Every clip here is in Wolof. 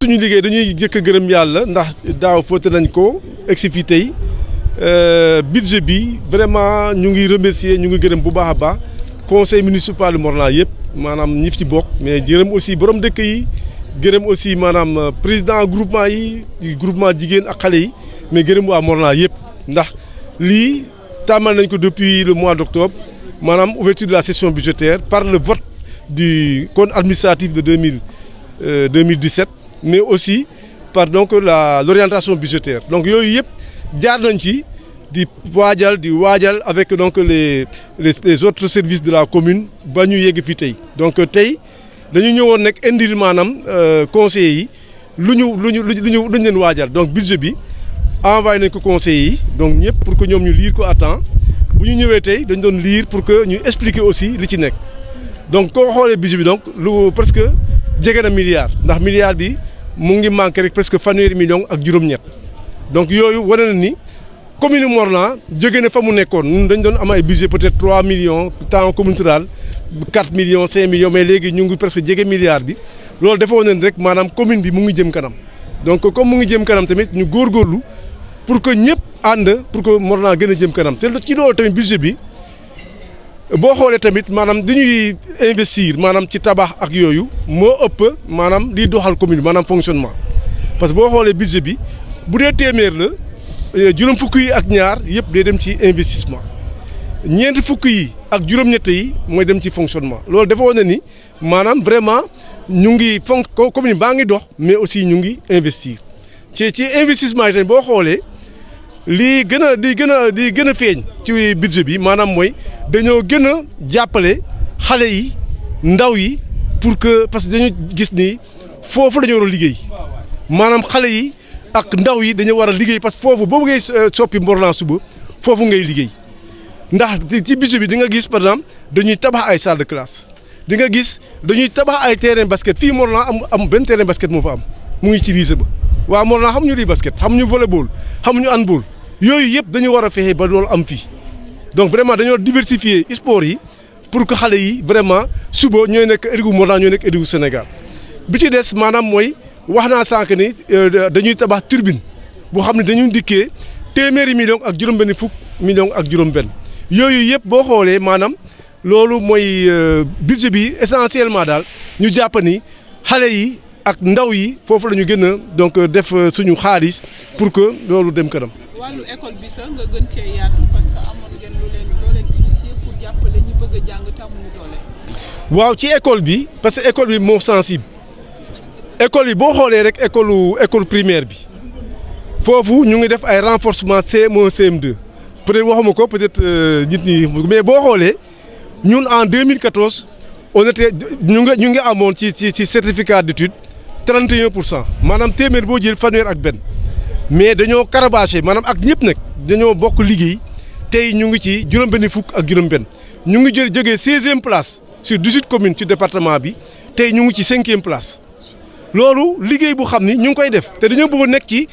suñu liggéey dañuy jëkk gërëm yàlla ndax daaw fóote nañ ko egsi fii tey budget bi vraiment ñu ngi remercier ñu ngi gërëm bu baax a baax conseil municipal de Morlan yëpp maanaam ñi fi ci bokk mais gërëm aussi borom dëkk yi gërëm aussi maanaam président groupement yi groupement jigéen ak xale yi mais gërëm waa Morlan yëpp ndax lii tàmmal nañ ko depuis le mois d'octobre maanaam ouverture de la session budgétaire par le vote du compte administratif de 2017 mais aussi par donc l'orientation budgétaire donc yooyu yëpp jaar nañ ci di waajal avec donc les autres services de la commune ba ñu yegg fii tey donc tey dañu ñëwoon nag indil maanaam conseillers yi lu ñu leen waajal donc budget bi envoyé nañ ko conseillers yi donc ñëpp pour que ñoom ñu lire ko à temps bu ñu ñëwee tey dañ doon lire pour que ñu expliquer aussi li ci nekk donc koo xoolee budget bi donc lu presque jege na milliard ndax milliard bi mu ngi manqué rek presque fanweeri million ak juróom-ñett donc yooyu wane na ni commune Morlan jóge na fa mu nekkoon ñun dañ doon am ay budget peut-être 3 millions temps commune rurale 4 millions 5 millions mais léegi ñu ngi presque jege milliard bi loolu dafa wane rek maanaam commune bi mu ngi jëm kanam donc comme mu ngi jëm kanam tamit ñu góorgóorlu pour que ñëpp ànd pour que Morlan gën a jëm kanam te ci loolu tamit budget bi boo xoolee tamit maanaam dañuy investir maanaam ci tabax ak yooyu moo ëpp maanaam liy doxal commune maanaam fonctionnement parce que boo xoolee budget bi bu dee téeméer la juróom fukk yi ak ñaar yëpp day dem ci investissement ñeenti fukk yi ak juróom-ñett yi mooy dem ci fonctionnement loolu dafa wane ni maanaam vraiment ñu ngi commune baa ngi dox mais aussi ñu ngi investir ci investissement yi tamit boo xoolee lii gën a feeñ ci budget bi maanaam mooy dañoo gën a jàppale xale yi ndaw yi pour que parce que dañu gis ni foofu la ñu war a liggéey maanaam xale yi ak ndaw yi dañu war a liggéey parce que foofu boobu ngay soppi Morlan suba foofu ngay liggéey ndax ci budget bi di nga gis par exemple dañuy tabax ay salle de classe di nga gis dañuy tabax ay terrain basket fii Morlan am benn terrain basket moo fa am mu ngi ci lycée ba waaw Morlan xamuñu lii basket xamuñu volleyball xamuñu handball yooyu yëpp dañu war a fexe ba loolu am fii donc vraiment dañoo diversifier sport yi pour que xale yi vraiment suba ñooy nekk ëllëgu Morlan ñooy nekk ëllëgu Sénégal bi ci des maanaam mooy wax naa sànq ni dañuy tabax turbine boo xam ne dañuy dikkee téeméeri million ak juróom-benn fukk million ak juróom-benn yooyu yëpp boo xoolee maanaam loolu mooy budget bi essentiellement daal ñu jàpp ni xale yi ak ndaw yi foofu la ñu gën a donc def suñu xaalis pour que loolu dem kanam. wàllu école bi sax nga gën cee yaatu parce que amoon ngeen loo leen initié pour jàppale ñi bëgg a jàng te amuñu doole. waaw ci école bi parce que école bi moo sensible école yi boo xoolee rek école primaire bi foofu ñu ngi def ay renforcement CM1 CM2 peut-être waxuma ko peut-être nit ñi mais boo xoolee ñun en 2014 on était ñu ngi amoon ci certificat d'études 31% maanaam téeméer boo jël fanweer ak benn. mais dañoo karabaché maanaam ak ñëpp nag dañoo bokk liggéey tey ñu ngi ci juróom-benni fukk ak juróom-benn ñu ngi jógee 16e place sur 18 communes ci département bi tey ñu ngi ci 5e place loolu liggéey bu xam ni ñu ngi koy def te dañoo bëgg a nekk ci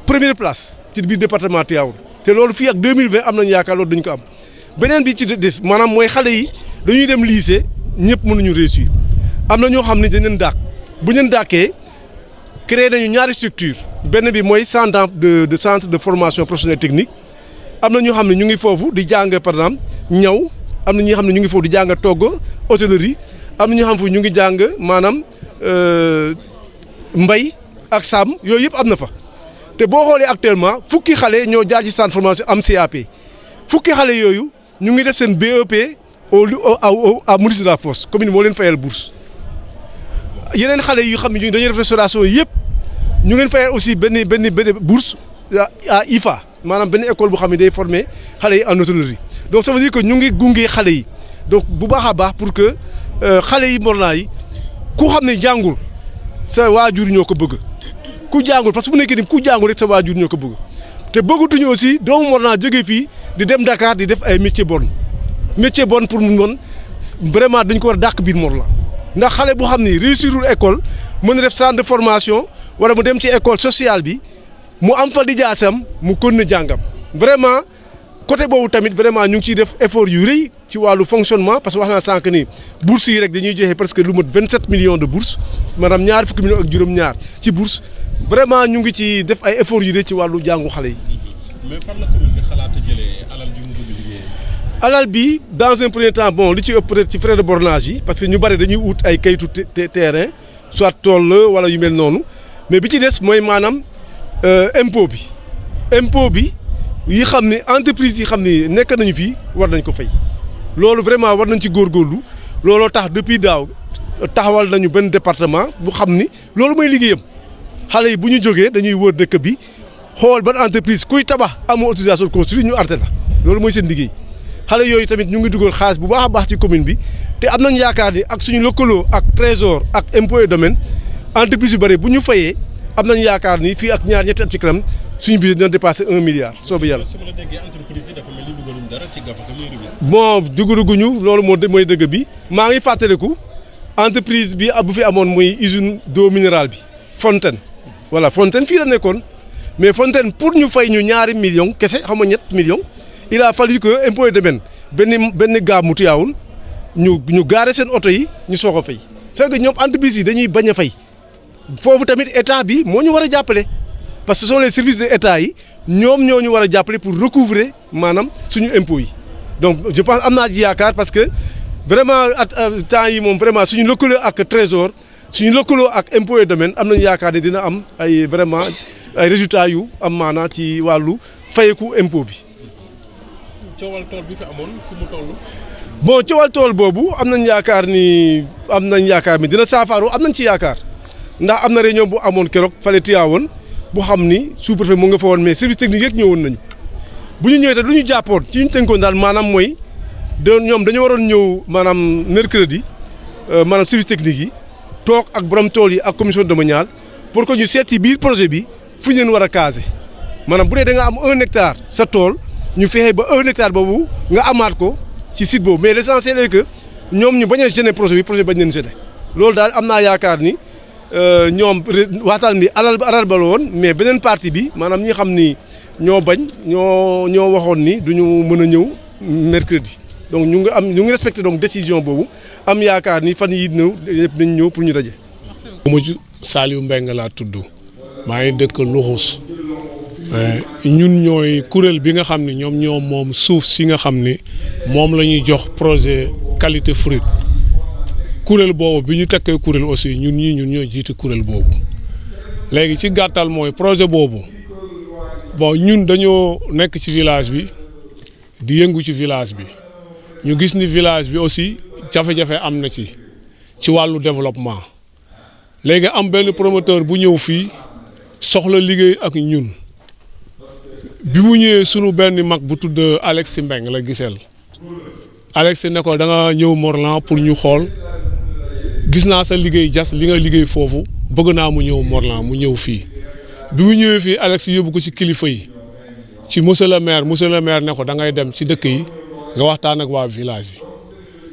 première place ci biir département Tivaouane te loolu fii ak 2020 am nañu yaakaar loolu dañu ko am beneen bi ci des maanaam mooy xale yi dañuy dem lycée ñëpp mënuñu réussir am na ñoo xam ne dañ leen dàq bu ñu leen dàqee créé nañu ñaari structure benn bi mooy centre de formation professionnelle technique am na ñoo xam ne ñu ngi foofu di jàng par exemple ñaw am na ñoo xam ne ñu ngi foofu di jàng togg hôtellerie am na ñoo xam ne ñu ngi jàng maanaam mbay ak sàmm yooyu yëpp am na fa te boo xoolee actuellement fukki xale ñoo jaar ci centre de formation am CAP fukki xale yooyu ñu ngi def seen BEP à Maurice de la Fosse commune moo leen fayal bourse yeneen xale yu xam ne dañuy def restauration yëpp ñu ngeen fayal aussi benn bourse à IFA maanaam benn école boo xam ne day former xale yi en hôtellerie donc ça veut dire que ñu ngi gunge xale yi donc bu baax a baax pour que xale yi Morlan yi ku xam ne jàngul sa waajur ñoo ko bëgg ku jàngul parce que bu nekkee ni ku jàngul rek sa waajur ñoo ko bëgg te bëggatuñu aussi doomu Morlan jógee fii di dem Dakar di def ay métier bon pour mu noon vraiment dañ ko war a dàq biir Morlan ndax xale boo xam ni réussirul école mën na def centre de formation wala mu dem ci école sociale bi mu am fa lijaasam mu kon na jàngam vraiment côté boobu tamit vraiment ñu ngi ciy def effort yu rëy ci wàllu fonctionnement parce que wax naa sànq ni bourse yi rek dañuy joxe presque lu mat 27 millions de bourses maanaam ñaar fukki millions ak juróom-ñaar ci bourse vraiment ñu ngi ci def ay efforts yu de ci wàllu jàngu xale yi. mais fan la commune bi xalaat a jëlee alal ji mu bëgg liggéey. alal bi dans un premier temps bon li ci ëpp peut-être ci frais de bornage yi parce que ñu bari dañuy ut ay kayitu terrain soit tool la wala yu mel noonu mais bi ci des mooy maanaam impôt bi yi xam ni entreprise yi xam ni nekk nañu fii war nañ ko fay loolu vraiment war nañ ci góorgóorlu looloo tax depuis daaw taxawal nañu benn département bu xam ni loolu mooy liggéeyam xale yi bu ñu jógee dañuy wër dëkk bi xool ban entreprise kuy tabax amoo autorisation de construire ñu arrêté la loolu mooy seen liggéey xale yooyu tamit ñu ngi dugal xaalis bu baax a baax ci commune bi te am nañ yaakaar ni ak suñu lëkkaloo ak trésor ak impôt et domaine entreprise yu bëri bu ñu fayee am nañ yaakaar ni fii ak ñetti at ci kanam suñu budget dina dépassé 1 milliard soobu yàlla. su ma la déggee entreprise yi dafa mel ni dugaluñ dara ci gafaka mairie bi. bon dugaluguñu loolu mooy dëgg bi maa ngi fàttaliku entreprise bi bu fi amoon muy usine d'eau minérale bi Fontaine voilà Fontaine fii la nekkoon mais Fontaine pour ñu fay ñu ñaari millions kese xam nga ñett millions il a fallu que impôt et domaine benn gaa mu tuyaawul ñu gaare seen oto yi ñu soog a fay c'est que ñoom entreprise yi dañuy bañ a fay foofu tamit état bi moo ñu war a jàppale. parce que ce sont les services de état yi ñoom ñoo ñu war a jàppale pour recouvrer maanaam suñu impôts yi donc je pense am naa ci yaakaar parce que vraiment temps yi moom vraiment suñu lëkkaloo ak trésor suñu lëkkaloo ak impôt et domaine am nañu yaakaar ne dina am ay vraiment ay résultats yu am maanaa ci wàllu fayeku impôt bi. coowal tool bi fi amoon fu mu toll. bon coowal tool boobu am nañ yaakaar ni dina saafaaru am nañ ci yaakaar ndax am na réunion bu amoon keroog fale Tivaouane bu xam ni sous-préfet mu nga fa woon mais service technique yeeg ñëwoon nañu bu ñu ñëwee te lu ñu jàppoon ci ñu tënkoon daal maanaam mooy ñoom dañu waroon ñëw maanaam mercredi maanaam service technique yi toog ak borom tool yi ak commission domaniale pour que ñu seeti biir projet bi fu ñu leen war a caser maanaam bu dee da nga am 1 hectare sa tool ñu fexe ba 1 hectare boobu nga amaat ko ci site boobu mais l'essentiel est que ñoom ñu bañ a gêner projet bi bañ leen gêner loolu daal am naa yaakaar ni. ñoom waxtaan bi alal ba la woon mais beneen partie bi maanaam ñi xam ni ñoo bañ ñoo waxoon ni duñu mën a ñëw mercredi donc ñu ngi respecté donc décision boobu am yaakaar ni fan yii ñëpp nañ ñëw pour ñu daje. mujj Saliou Mbengue laa tudd maa ngi dëkk Luxus ñun ñooy kuréel bi nga xam ne ñoom moom suuf si nga xam ni moom la ñuy jox projet qualité fruit. kuréel boobu bi ñu tekkee kuréel aussi ñun ñoo jiite kuréel boobu léegi ci gàttal mooy projet boobu bon ñun dañoo nekk ci village bi di yëngu ci village bi ñu gis ni village bi aussi jafe-jafe am na ci wàllu développement léegi am benn promoteur bu ñëw fii soxla liggéey ak ñun bi mu ñëwee sunu benn mag bu tudd Alex Mbeng la giseel Alex ne ko da nga ñëw Morlan pour ñu xool gis naa sa liggéey jas li nga liggéey foofu bëgg naa mu ñëw Morlan mu ñëw fii bi mu ñëwee fii Alex yóbbu ko ci kilifa yi ci monsieur le maire ne ko da ngay dem ci dëkk yi nga waxtaan ak waa village yi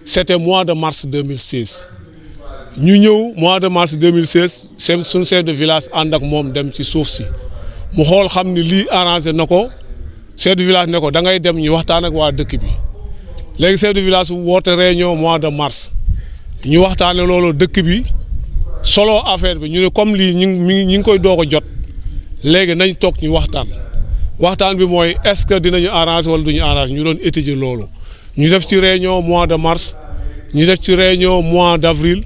c'était mois de mars 2016 ñu ñëw mois de mars 2016 suñu chef de village ànd ak moom dem ci suuf si mu xool xam ni lii arrangé na ko chef de village ne ko da ngay dem ñu waxtaan ak waa dëkk bi léegi chef de village woote réunion mois de mars ñu waxtaane loolu dëkk bi solo affaire bi ñu ne comme lii ñu ngi koy doog a jot léegi nañ toog ñu waxtaan bi mooy est-ce que dinañu arranger wala duñu arranger ñu doon étudier loolu ñu def ci réunion mois de mars ñu def ci réunion mois d'avril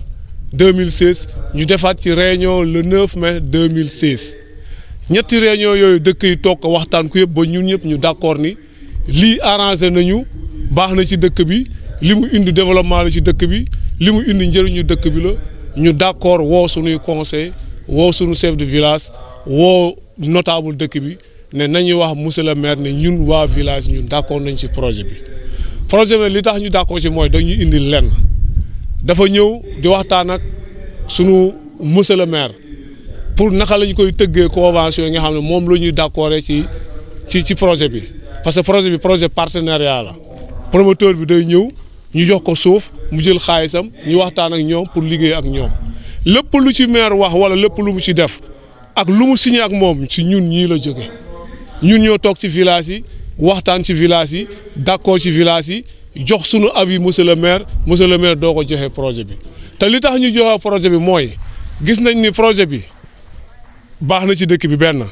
2016 ñu defaat ci réunion le 9 mai 2016 ñetti réunion yooyu dëkk yi toog waxtaan ku yëpp ba ñun ñëpp ñu d'accord ni lii arrangé nañu baax na ci dëkk bi li mu indi développement la ci dëkk bi li mu indi njëriñu dëkk bi la ñu d'accord woo suñuy conseil woo suñu chef de village woo notable dëkk bi ne nañuy wax monsieur le maire ne ñun waa village ñun d'accord nañ ci projet bi li tax ñu d'accord ci mooy dañuy indi lenn dafa ñëw di waxtaan ak sunu monsieur le maire pour naka lañ koy tëggee convention yi nga xam ne moom la ñuy d'accord ci projet bi parce que projet bi projet partenariat la promoteur bi day ñëw ñu jox ko suuf mu jël xaalisam ñu waxtaan ak ñoom pour liggéey ak ñoom lépp lu ci maire wax wala lépp lu mu ci def ak lu mu signé ak moom ci ñun ñii la jóge ñun ñoo toog ci village yi waxtaan ci village yi d'accord ci village yi jox sunu avis monsieur le maire doo ko joxe projet bi te li tax ñu joxe projet bi mooy gis nañ ni projet bi baax na ci dëkk bi benn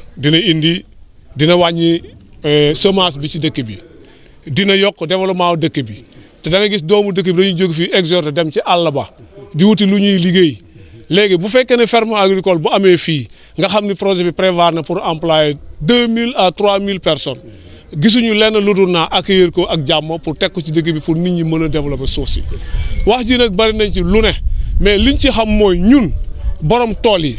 dina wàññi semence bi ci dëkk bi dina yokk développement dëkk bi te da nga gis doomu dëkk bi dañuy jóg fii exhorté dem ci àll ba di wuti lu ñuy liggéey léegi bu fekkee ne ferme agricole bu amee fii nga xam ni projet bi prévoir na pour employer 2000 à 3000 personnes gisuñu lenn lu dul naa accueillir ko ak jàmm pour teg ko ci dëkk bi pour nit ñi mën a développer suuf si wax ji nag bari nañ ci lu ne mais liñ ci xam mooy ñun borom tool yi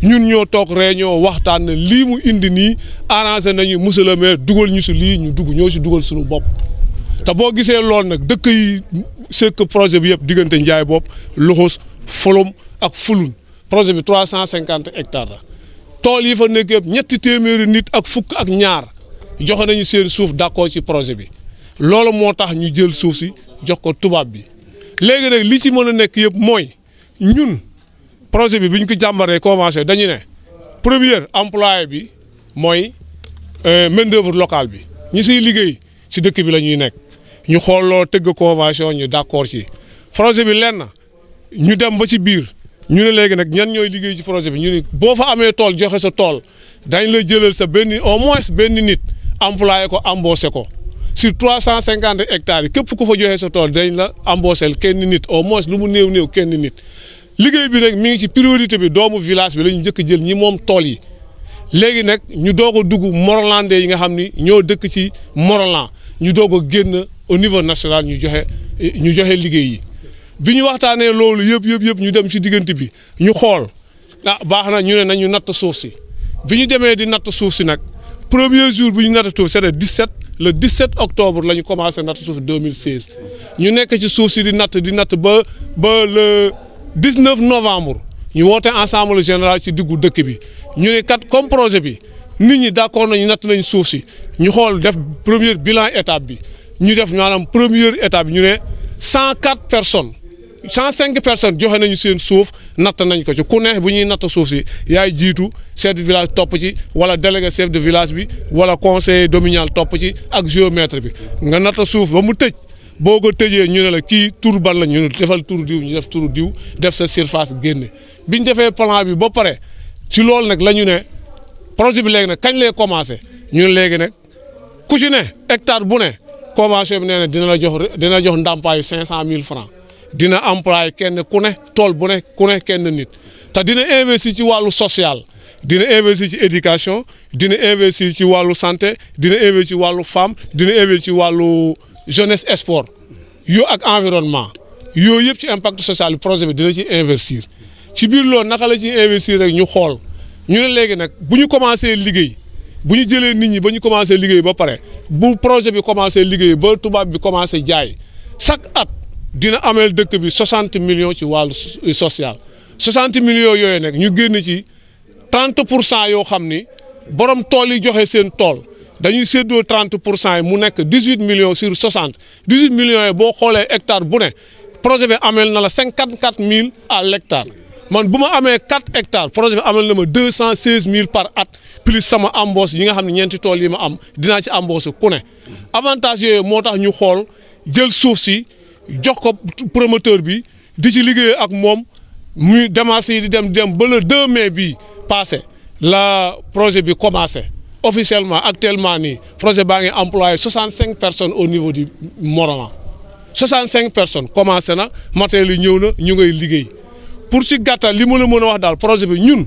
ñun ñoo toog réunion waxtaan ne lii mu indi nii arrangé nañu monsieur le maire dugal ñu si lii ñu dugg ñoo si dugal suñu bopp te boo gisee loolu nag dëkk yi sekk projet bi yëpp diggante Njaay bopp Luxus Folom ak Fulun projet bi 350 hectares la tool yi fa nekk yëpp 200 nit ak fukk ak ñaar joxe nañu seen suuf d'accord ci projet bi loolu moo tax ñu jël suuf si jox ko tubaab bi léegi nag li ci mën a nekk yëpp mooy ñun projet bi ñu ko jàmbaree convention dañu ne premier employé bi mooy main d'œuvre locale bi ñi siy liggéey si dëkk bi la ñuy nekk ñu xool loo tëgg convention ñu d'accord ci projet bi lenn ñu dem ba ci biir ñu ne léegi nag ñan ñooy liggéey ci projet bi ñu ne boo fa amee tool joxe sa tool dañ la jëlal sa benn au moins benn nit employé ko embauché ko sur 350 hectares yi képp ku fa joxe sa tool dañ la embauché kenn nit au moins lu mu néew kenn nit liggéey bi nag mi ngi ci priorité bi doomu village bi la ñu njëkk jël ñi moom tool yi léegi nag ñu doog a dugg Morolandais yi nga xam ni ñoo dëkk ci Morolan ñu doog a génn au niveau national ñu joxe liggéey yi bi ñu waxtaanee loolu yëpp ñu dem ci diggante bi ñu xool baax na ñu ne nañu natt suuf si bi ñu demee di natt suuf si nag premier jour bi ñu natt suuf c'est le 17 octobre la ñu commencé natt suuf 2016 ñu nekk ci suuf si di natt ba le 19 novembre ñu woote ensemble général ci diggu dëkk bi ñu ne kat comme projet bi nit ñi d'accord nañu natt nañ suuf si ñu xool def première bilan étape bi ñu def maanaam première étape bi ñu ne 104 personnes 105 personnes joxe nañu seen suuf natt nañ ko ci ku ne bu ñuy natt suuf si yaay jiitu chef de village topp ci wala délégué chef de village bi wala conseiller domanial topp ci ak géomètre bi nga natt suuf ba mu tëj boo ko tëjee ñu ne la kii tur ban la ñu defal tur diw ñu def tur diw def sa surface génne bi ñu defee plan bi ba pare ci loolu nag la ñu ne projet bi léegi nag kañ lay commencé ñu ne léegi nag ku ci ne hectare bu ne convention bi nee na dina la jox ndàmpaayu 500 000 francs dina employé kenn ku ne tool bu ne ku ne kenn nit te dina investir ci wàllu social dina investir ci éducation dina investir ci wàllu santé dina investir ci wàllu femme dina investir ci wàllu jeunesse sport yoo ak environnement yooyu yëpp ci impact social bi projet bi dina ci investir ci biir loolu naka la ci investir rek ñu xool ñu ne léegi nag bu ñu commencé liggéey bu ñu jëlee nit ñi ba ñu commencé liggéey ba pare bu projet bi commencé liggéey ba tubaab bi commencé jaay chaque at dina ameel dëkk bi 60 millions ci wàllu social 60 millions yooyu nag ñu génn ci 30% yoo xam ni borom tool yi joxe seen tool dañuy séddoo 30% yi mu nekk 18 millions sur 60 18 millions yi boo xoolee hectare bu ne projet bi ameel na la 54 000 à l'hectare man bu ma amee 4 hectares projet bi ameel na ma 216 000 par at plus sama embauche yi nga xam ne ñeenti tool yi ma am dinaa ci embauché ku ne avantage yooyu moo tax ñu xool jël suuf si jox ko promoteur bi di ci liggéey ak moom muy démarche yi di dem ba le 2 mai bii passé la projet bi commencé officiellement actuellement nii projet baa ngi employé 65 personnes au niveau du Morolan 65 personnes commencé na matériel yi ñëw na ñu ngay liggéey pour si gàttal li ma la mën a wax daal projet bi ñun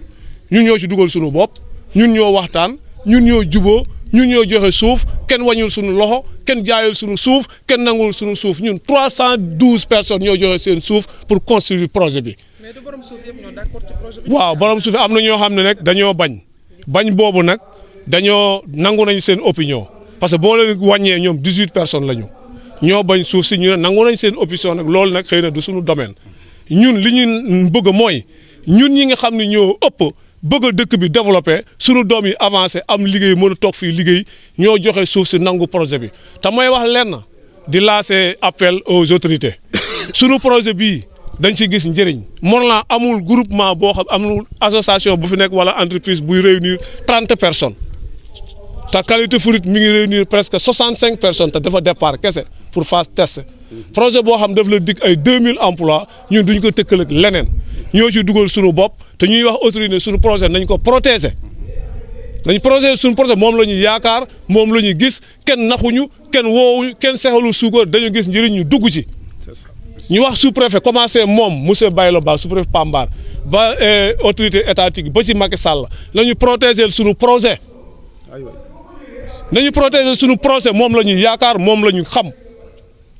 ñoo ci dugal suñu bopp ñun ñoo waxtaan ñun ñoo juboo ñun ñoo joxe suuf kenn wàññul suñu loxo kenn jaayul suñu suuf kenn nangul suñu suuf ñun 312 personnes ñoo joxe seen suuf pour construire projet bi. mais du borom suuf yëpp ñoo d'accord ci projet bi. waaw borom suuf am na ñoo xam ne nag dañoo bañ boobu nag dañoo nangu nañ seen opinion parce que boo leen wàññee ñoom 18 personnes la ñu ñoo bañ suuf si ñu ne nangu nañ seen opinion nag loolu nag xëy na du suñu domaine ñun li ñu bëgg mooy ñun ñi nga xam ne ñoo ëpp. bëgg a dëkk bi développé sunu doom yi avancé am liggéey mën a toog fii liggéey ñoo joxe suuf si nangu projet bi te may wax lenn di lancer appel aux autorités sunu projet bii dañ ci gis njëriñ Morolan amul groupement boo xam amul association bu fi nekk wala entreprise buy réunir 30 personnes te Qualité Fruit mi ngi réunir presque 65 personnes te dafa départ kese pour phase test projet boo xam daf la dig ay 2000 emplois ñun duñ ko tëkkal ak leneen ñoo ci dugal suñu bopp te ñuy wax autorité suñu projet nañ ko protéger nañ projet suñu projet moom la ñuy yaakaar moom la ñuy gis kenn naxuñu kenn woowuñu kenn sexalu suukar dañu gis njëriñ ñu dugg ci ñu wax sous-préfet commencé moom monsieur Baylo Ba sous-préfet Pambar ba autorité étatique ba ci Macky Sall nañu protéger suñu projet nañu protéger suñu projet moom la ñuy yaakaar moom la ñu xam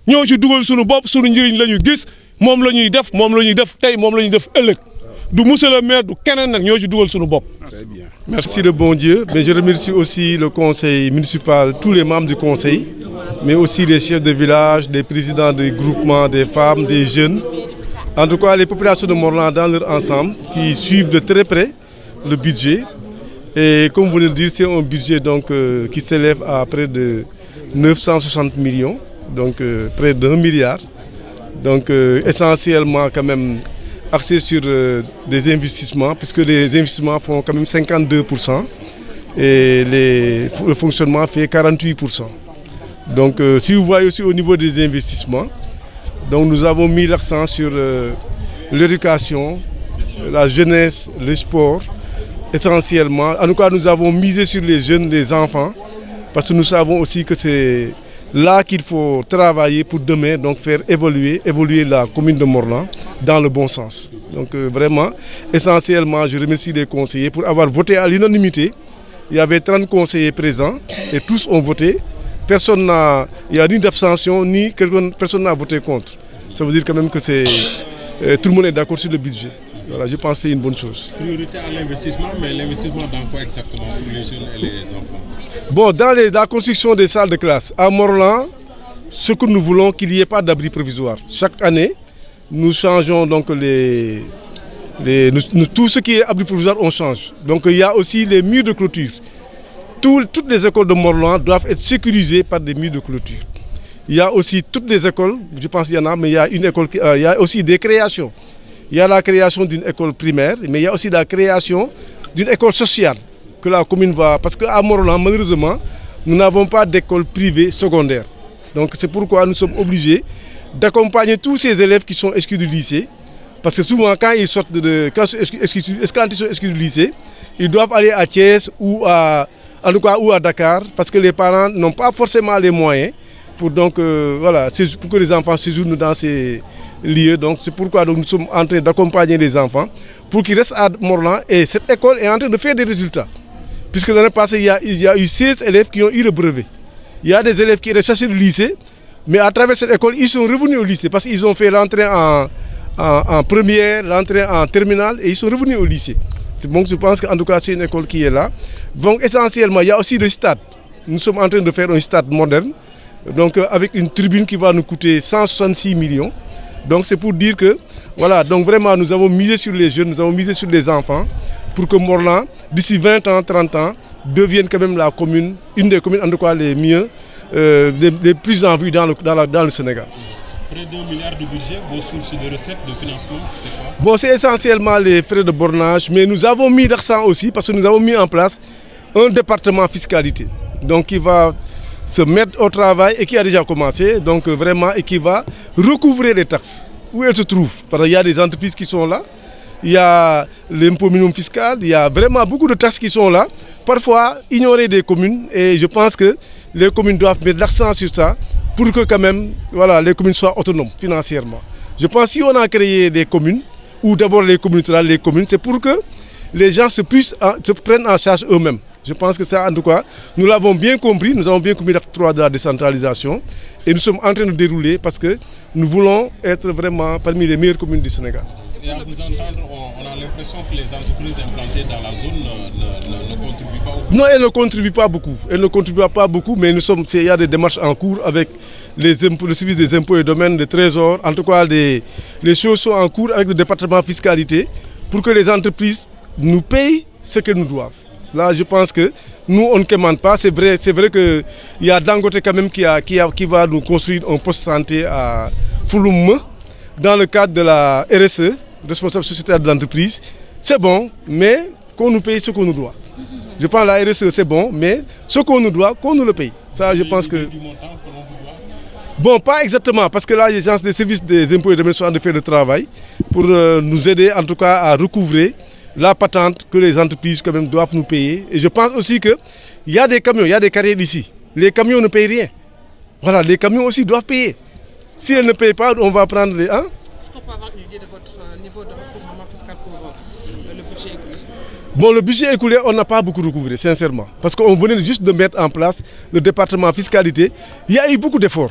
ñoo ci dugal suñu bopp suñu njëriñ la ñu gis moom la ñuy def moom la ñuy def tey moom la ñuy def ëllëg du monsieur le maire du keneen nag ñoo ci dugal suñu bopp. Très bien. Merci de bon Dieu, mais je remercie aussi le conseil municipal, tous les membres du conseil, mais aussi les chefs de village, les présidents des groupements, des femmes, des jeunes, en tout cas les populations de Morlan dans leur ensemble qui suivent de très près le budget. Et comme vous venez de dire, c'est un budget donc, qui s'élève à près de 960 millions, donc près d'1 milliard. Donc essentiellement quand même axé sur des investissements, puisque les investissements font quand même 52% et le fonctionnement fait 48%. Donc si vous voyez aussi au niveau des investissements, donc nous avons mis l'accent sur l'éducation, la jeunesse, le sport, essentiellement. En tout cas, nous avons misé sur les jeunes, les enfants, parce que nous savons aussi que c'est là qu'il faut travailler pour demain, donc faire évoluer la commune de Morlan dans le bon sens. Donc vraiment, essentiellement, je remercie les conseillers pour avoir voté à l'unanimité. Il y avait 30 conseillers présents et tous ont voté. Il n'y a ni d'abstention, ni personne n'a voté contre. Ça veut dire quand même que tout le monde est d'accord sur le budget. Voilà, je pense que c'est une bonne chose. Priorité à l'investissement, mais l'investissement dans quoi exactement pour les jeunes et les enfants? Bon, dans la construction des salles de classe, à Morlan, ce que nous voulons, qu'il n'y ait pas d'abri provisoire. Chaque année, nous changeons donc tout ce qui est abri provisoire, on change. Donc il y a aussi les murs de clôture. Toutes les écoles de Morlan doivent être sécurisées par des murs de clôture. Il y a aussi toutes les écoles, je pense qu'il y en a, mais il y a une école, il y a aussi des créations. Il y a la création d'une école primaire, mais il y a aussi la création d'une école sociale que la commune va... Parce qu'à Morlan, malheureusement, nous n'avons pas d'école privée secondaire. Donc c'est pourquoi nous sommes obligés d'accompagner tous ces élèves qui sont exclus du lycée. Parce que souvent, quand ils sortent quand ils sont exclus du lycée, ils doivent aller à Thiès ou à Dakar, parce que les parents n'ont pas forcément les moyens pour, pour que les enfants séjournent dans ces lieux. Donc c'est pourquoi nous sommes en train d'accompagner les enfants pour qu'ils restent à Morlan. Et cette école est en train de faire des résultats. Puisque l'année passée, il y a eu 16 élèves qui ont eu le brevet. Il y a des élèves qui étaient cherchés du lycée, mais à travers cette école, ils sont revenus au lycée parce qu'ils ont fait l'entrée en première, l'entrée en terminale et ils sont revenus au lycée. Donc je pense qu'en tout cas, c'est une école qui est là. Donc essentiellement, il y a aussi le stade. Nous sommes en train de faire un stade moderne, donc avec une tribune qui va nous coûter 166 millions. Donc c'est pour dire que, voilà, donc vraiment nous avons misé sur les jeunes, nous avons misé sur les enfants, pour que Morlan, d'ici 20 ans, 30 ans, devienne quand même la commune, une des communes en tout cas les mieux, les plus en vue dans le Sénégal. Près d'1 milliard de budget, vos sources de recettes, de financement, c'est quoi? Bon, c'est essentiellement les frais de bornage, mais nous avons mis l'accent aussi parce que nous avons mis en place un département fiscalité, donc qui va se mettre au travail et qui a déjà commencé, donc vraiment, et qui va recouvrer les taxes où elles se trouvent. Parce qu'il y a des entreprises qui sont là, il y a l'impôt minimum fiscal, il y a vraiment beaucoup de taxes qui sont là, parfois ignorées des communes, et je pense que les communes doivent mettre l'accent sur ça pour que quand même, voilà, les communes soient autonomes financièrement. Je pense que si on a créé des communes, ou d'abord les communes, c'est pour que les gens se prennent en charge eux-mêmes. Je pense que ça, en tout cas, nous l'avons bien compris, nous avons bien compris l'acte 3 de la décentralisation et nous sommes en train de dérouler parce que nous voulons être vraiment parmi les meilleures communes du Sénégal. Et à vous entendre, on a l'impression que les entreprises implantées dans la zone ne contribuent pas beaucoup. Non, elles ne contribuent pas beaucoup. Elles ne contribuent pas beaucoup, mais il y a des démarches en cours avec les impôts, le service des impôts et domaines, le trésor. En tout cas, les choses sont en cours avec le département fiscalité pour que les entreprises nous payent ce qu'elles nous doivent. Là, je pense que nous, on ne commande pas. C'est vrai qu'il y a Dangote quand même qui va nous construire un poste de santé à Fouloum dans le cadre de la RSE, responsable sociétaire de l'entreprise. C'est bon, mais qu'on nous paye ce qu'on nous doit. Je pense que la RSE, c'est bon, mais ce qu'on nous doit, qu'on nous le paye. Ça, je pense que... Bon, pas exactement, parce que là, les gens des services des impôts et domaines sont en train de faire le travail pour nous aider en tout cas à recouvrer la patente que les entreprises quand même doivent nous payer. Et je pense aussi qu'il y a des camions, il y a des carrières ici. Les camions ne payent rien. Voilà, les camions aussi doivent payer. Si elles ne payent pas, on va prendre les... Hein? Est-ce qu'on peut avoir une idée de votre niveau de recouvrement fiscal pour le budget écoulé? Bon, le budget écoulé, on n'a pas beaucoup recouvré, sincèrement. Parce qu'on venait juste de mettre en place le département fiscalité. Il y a eu beaucoup d'efforts.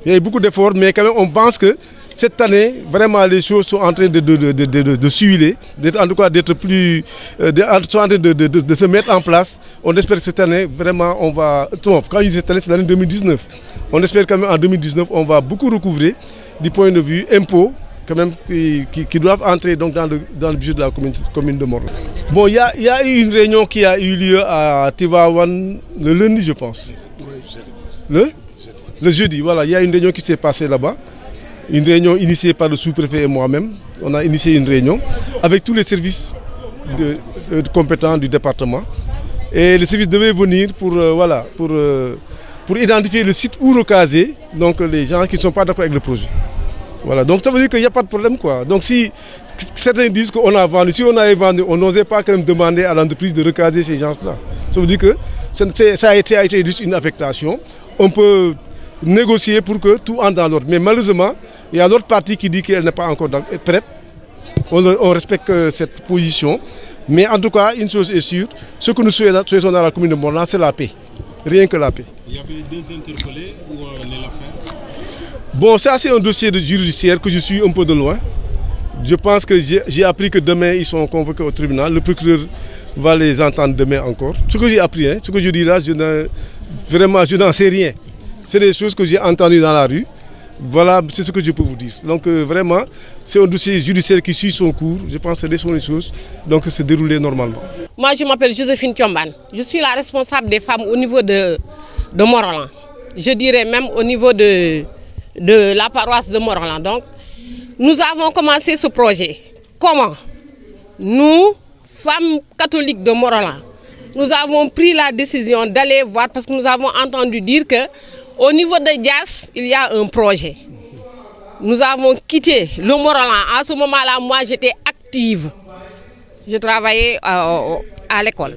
Il y a eu beaucoup d'efforts, mais quand même, on pense que cette année, vraiment, les choses sont en train de s'huiler, en tout cas d'être plus... sont en train de se mettre en place. On espère que cette année, vraiment, on va... Quand je dis cette année, c'est l'année 2019. On espère quand même en 2019, on va beaucoup recouvrer du point de vue impôts, quand même, qui doivent entrer donc, dans le budget de la commune de Morlan. Bon, il y a eu une réunion qui a eu lieu à Tivaouane le lundi, je pense. Le jeudi, voilà, il y a une réunion qui s'est passée là-bas. Une réunion initiée par le sous-préfet et moi-même. On a initié une réunion avec tous les services compétents du département. Et les services devaient venir pour identifier le site où recaser donc, les gens qui ne sont pas d'accord avec le projet. Voilà, donc ça veut dire qu'il n'y a pas de problème, quoi. Donc si certains disent qu'on a vendu, si on avait vendu, on n'osait pas quand même demander à l'entreprise de recaser ces gens-là. Ça veut dire que ça a été juste une affectation. On peut négocier pour que tout entre dans l'ordre. Mais malheureusement, il y a l'autre partie qui dit qu'elle n'est pas encore prête. On respecte cette position. Mais en tout cas, une chose est sûre, ce que nous souhaitons dans la commune de Morlan, c'est la paix. Rien que la paix. Il y avait deux interpellés ou est l'affaire? Bon, ça c'est un dossier de judiciaire que je suis un peu de loin. Je pense que j'ai appris que demain ils sont convoqués au tribunal. Le procureur va les entendre demain encore. Ce que j'ai appris, ce que je dis là, je n'en sais rien. C'est des choses que j'ai entendues dans la rue. Voilà, c'est ce que je peux vous dire. Donc vraiment, c'est un dossier judiciaire qui suit son cours. Je pense que ce sont les choses donc se dérouler normalement. Moi, je m'appelle Joséphine Thiomban. Je suis la responsable des femmes au niveau de Morlan. Je dirais même au niveau de la paroisse de Morlan. Donc, nous avons commencé ce projet. Comment? Nous, femmes catholiques de Morlan, nous avons pris la décision d'aller voir parce que nous avons entendu dire que au niveau de Dias, il y a un projet. Nous avons quitté le Morlan. À ce moment-là, moi, j'étais active. Je travaillais à l'école.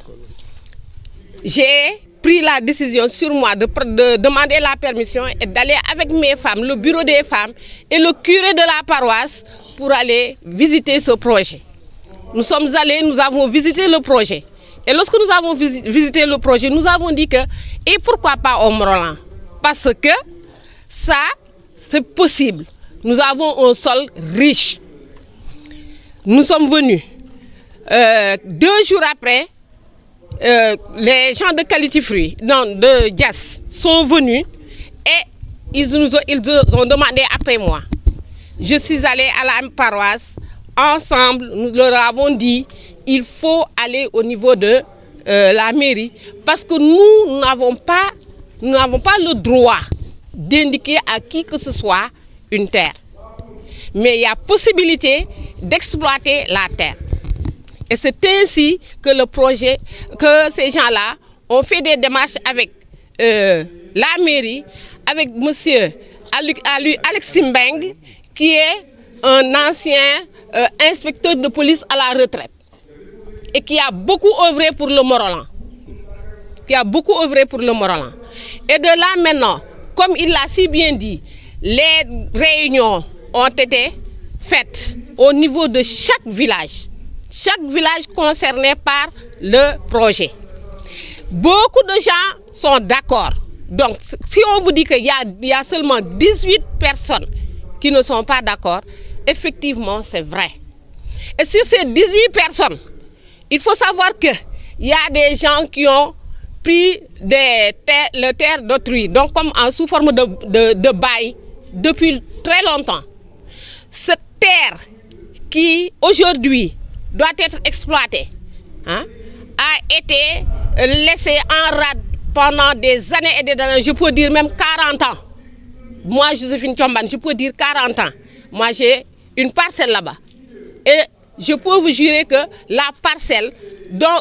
J'ai pris la décision sur moi de demander la permission et d'aller avec mes femmes, le bureau des femmes et le curé de la paroisse pour aller visiter ce projet. Nous sommes allés, nous avons visité le projet. Et lorsque nous avons visité le projet, nous avons dit que, et pourquoi pas au Morlan? Parce que ça, c'est possible. Nous avons un sol riche. Nous sommes venus. 2 jours après, les gens de Quality Fruit, de Dias, sont venus et ils nous ont demandé après moi. Je suis allée à la paroisse. Ensemble, nous leur avons dit il faut aller au niveau de la mairie parce que nous n'avons pas le droit d'indiquer à qui que ce soit une terre. Mais il y a possibilité d'exploiter la terre. Et c'est ainsi que que ces gens-là ont fait des démarches avec la mairie, avec monsieur Alexis Mbeng, qui est un ancien inspecteur de police à la retraite et qui a beaucoup œuvré pour le Morlan. Et de là maintenant, comme il l'a si bien dit, les réunions ont été faites au niveau de chaque village concerné par le projet. Beaucoup de gens sont d'accord. Donc, si on vous dit qu'il y a seulement 18 personnes qui ne sont pas d'accord, effectivement, c'est vrai. Et sur ces 18 personnes, il faut savoir qu'il y a des gens qui ont pris les terres d'autrui, donc comme sous forme de bail, depuis très longtemps. Cette terre qui, aujourd'hui, doit être exploitée, a été laissée en rade pendant des années et des années, je peux dire même 40 ans. Moi, Joséphine Thiomban, je peux dire 40 ans. Moi, j'ai une parcelle là-bas. Et je peux vous jurer que la parcelle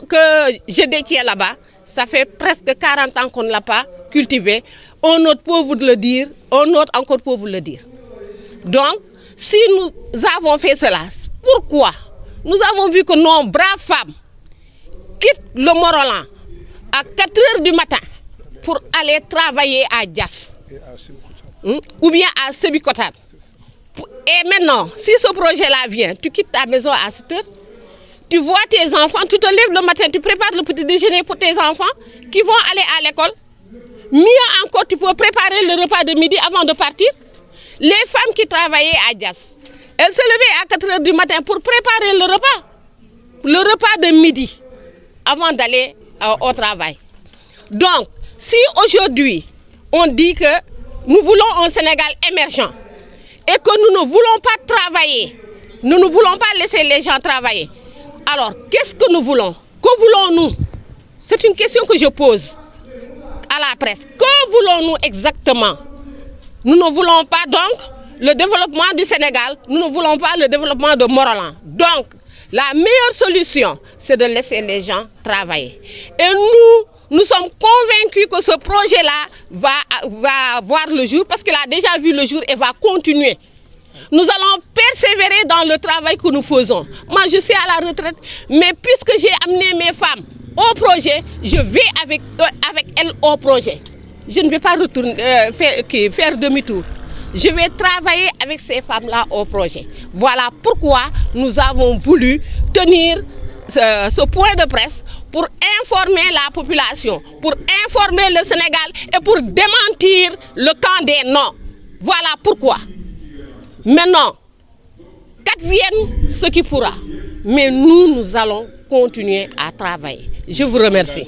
que je détiens là-bas, ça fait presque 40 ans qu'on ne l'a pas cultiver, un autre peut vous le dire, un autre encore peut vous le dire. Donc, si nous avons fait cela, pourquoi? Nous avons vu que nos braves femmes quittent le Mont-Rolland à 4 heures du matin pour aller travailler à Diass ou bien à Sébikotane. Et maintenant, si ce projet-là vient, tu quittes ta maison à 7 heures, tu vois tes enfants, tu te lèves le matin, tu prépares le petit déjeuner pour tes enfants qui vont aller à l'école. Mieux encore, tu peux préparer le repas de midi avant de partir. Les femmes qui travaillaient à Diass, elles se levaient à 4 heures du matin pour préparer le repas de midi avant d'aller au travail. Donc, si aujourd'hui, on dit que nous voulons un Sénégal émergent et que nous ne voulons pas travailler, nous ne voulons pas laisser les gens travailler, alors qu'est-ce que nous voulons? Que voulons-nous? C'est une question que je pose à la presse. Que voulons-nous exactement? Nous ne voulons pas donc le développement du Sénégal, nous ne voulons pas le développement de Mont-Rolland. Donc, la meilleure solution, c'est de laisser les gens travailler. Et nous sommes convaincus que ce projet-là va voir le jour, parce qu'il a déjà vu le jour et va continuer. Nous allons persévérer dans le travail que nous faisons. Moi, je suis à la retraite, mais puisque j'ai amené mes femmes au projet, je vais avec elles au projet. Je ne vais pas retourner, faire demi-tour. Je vais travailler avec ces femmes-là au projet. Voilà pourquoi nous avons voulu tenir ce point de presse pour informer la population, pour informer le Sénégal et pour démentir le camp des non. Voilà pourquoi. Maintenant, qu'advienne ce qui pourra. Mais nous allons continuer à travailler. Je vous remercie.